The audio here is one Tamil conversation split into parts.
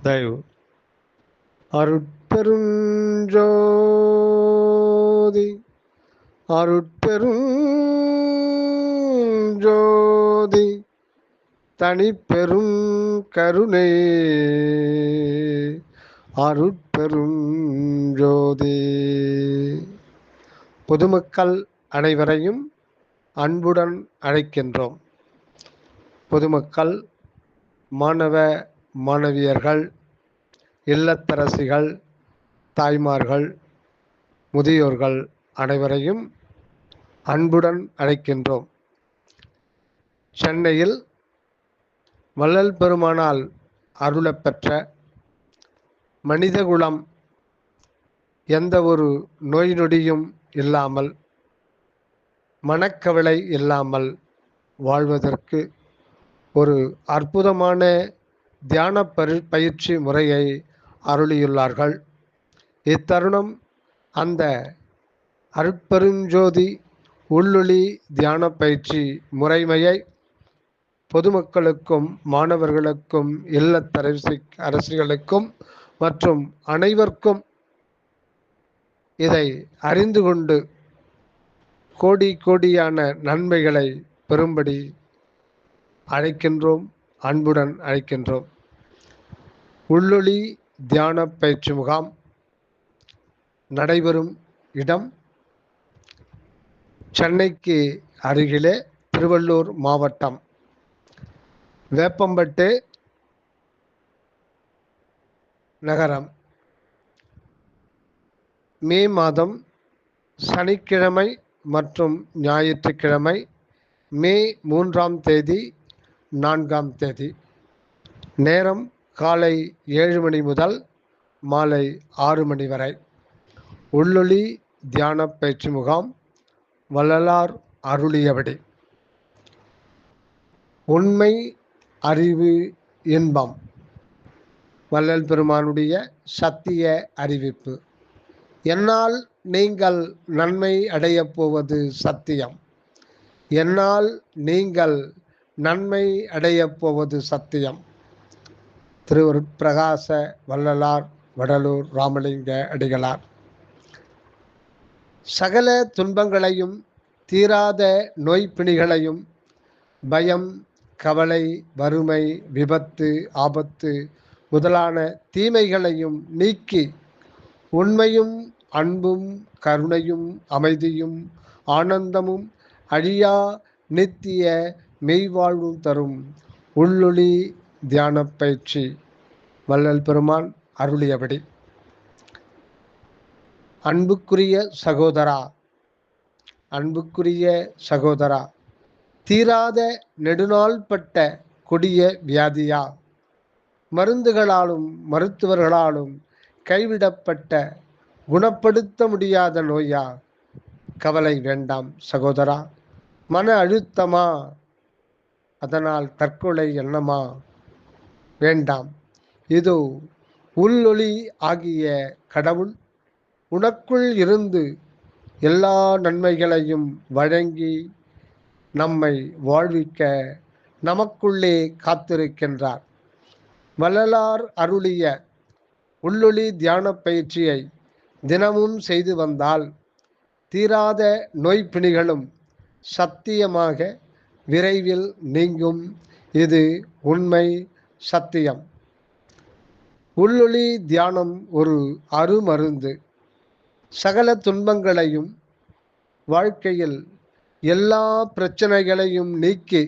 தயவு. அருட்பெருஞ்சோதி அருட்பெருஞ்சோதி தனிப்பெரும் கருணை அருட்பெருஞ்சோதி. பொதுமக்கள் அனைவரையும் அன்புடன் அழைக்கின்றோம். பொதுமக்கள், மாணவ மாணவியர்கள், இல்லத்தரசிகள், தாய்மார்கள், முதியோர்கள் அனைவரையும் அன்புடன் அழைக்கின்றோம். சென்னையில் வள்ளல் பெருமானால் அருளப்பெற்ற மனிதகுலம் எந்த ஒரு நோய் நொடியும் இல்லாமல், மனக்கவலை இல்லாமல் வாழ்வதற்கு ஒரு அற்புதமான தியான பயிற்சி முறையை அருளியுள்ளார்கள். இத்தருணம் அந்த அருட்பெருஞ்சோதி உள்ளொளி தியான பயிற்சி முறைமையை பொதுமக்களுக்கும், மாணவர்களுக்கும், அரசிகளுக்கும் மற்றும் அனைவருக்கும் இதை அறிந்து கொண்டு கோடி கோடியான நன்மைகளை பெறும்படி அழைக்கின்றோம், அன்புடன் அழைக்கின்றோம். உள்ளொளி தியான பயிற்சி முகாம் நடைபெறும் இடம் சென்னைக்கு அருகிலே திருவள்ளூர் மாவட்டம் வேப்பம்பட்டு நகரம். மே மாதம் சனிக்கிழமை மற்றும் ஞாயிற்றுக்கிழமை, மே 3ஆம் தேதி 4ஆம் தேதி. நேரம் காலை 7 மணி முதல் மாலை 6 மணி வரை. உள்ளொளி தியான பயிற்சி முகாம் வள்ளலார் அருளியபடி. உண்மை, அறிவு, இன்பம். வள்ளல் பெருமானுடைய சத்திய அறிவிப்பு. என்னால் நீங்கள் நன்மை அடையப் போவது சத்தியம். என்னால் நீங்கள் நன்மை அடையப் போவது சத்தியம். திருவருட்பிரகாச வள்ளலார் வடலூர் ராமலிங்க அடிகளார். சகல துன்பங்களையும், தீராத நோய்பிணிகளையும், பயம், கவலை, வறுமை, விபத்து, ஆபத்து முதலான தீமைகளையும் நீக்கி உண்மையும், அன்பும், கருணையும், அமைதியும், ஆனந்தமும், அழியா நித்திய மெய்வாழ்வும் தரும் உள்ளொளி தியான பயிற்சி வள்ளல் பெருமான் அருளியபடி. அன்புக்குரிய சகோதரா, அன்புக்குரிய சகோதரா, தீராத நெடுநாள்பட்ட கொடிய வியாதியா, மருந்துகளாலும் மருத்துவர்களாலும் கைவிடப்பட்ட குணப்படுத்த முடியாத நோயா? கவலை வேண்டாம் சகோதரா. மன அழுத்தமா? அதனால் தற்கொலை எண்ணமா? வேண்டாம். இதோ உள்ளொளி ஆகிய கடவுள் உனக்குள் இருந்து எல்லா நன்மைகளையும் வழங்கி நம்மை வாழ்விக்க நமக்குள்ளே காத்திருக்கின்றார். வள்ளலார் அருளிய உள்ளொளி தியான பயிற்சியை தினமும் செய்து வந்தால் தீராத நோய்பிணிகளும் சத்தியமாக விரைவில் நீங்கும். இது உண்மை, சத்தியம். உள்ளொளி தியானம் ஒரு அருமருந்து. சகல துன்பங்களையும், வாழ்க்கையில் எல்லா பிரச்சனைகளையும் நீக்கி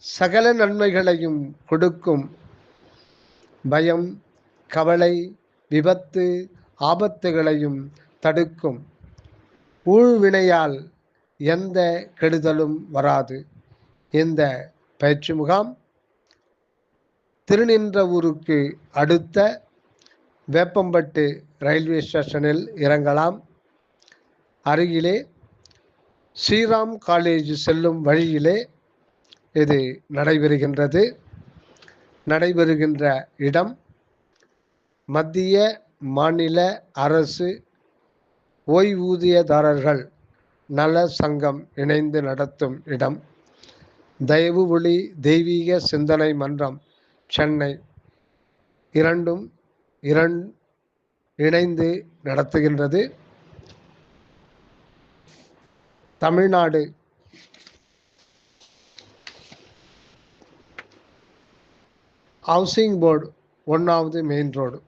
சகல நன்மைகளையும் கொடுக்கும். பயம், கவலை, விபத்து, ஆபத்துகளையும் தடுக்கும். ஊழ்வினையால் எந்த கெடுதலும் வராது. இந்த பயிற்சி முகாம் திருநின்றவூருக்கு அடுத்த வேப்பம்பட்டு ரயில்வே ஸ்டேஷனில் இறங்கலாம். அருகிலே ஸ்ரீராம் காலேஜ் செல்லும் வழியிலே இது நடைபெறுகின்றது. நடைபெறுகின்ற இடம் மத்திய மாநில அரசு ஓய்வூதியதாரர்கள் நல சங்கம் இணைந்து நடத்தும் இடம். தயவு ஒளி தெய்வீக சிந்தனை மன்றம், சென்னை. இரண்டும் இணைந்து நடத்துகின்றது. தமிழ்நாடு ஹவுசிங் போர்டு 1வது main road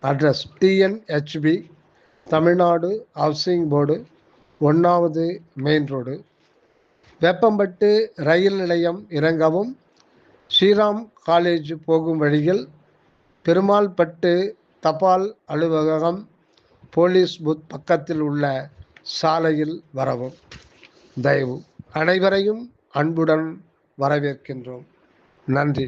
address TNHB Tamil Nadu housing board 1வது மெயின் ரோடு, வேப்பம்பட்டு ரயில் நிலையம் இறங்கவும் ஸ்ரீராம் காலேஜ் போகும் வழியில் பெருமாள்பட்டு தபால் அலுவலகம் போலீஸ் பூத் பக்கத்தில் உள்ள சாலையில் வரவும். தயவு அனைவரையும் அன்புடன் வரவேற்கின்றோம். நன்றி.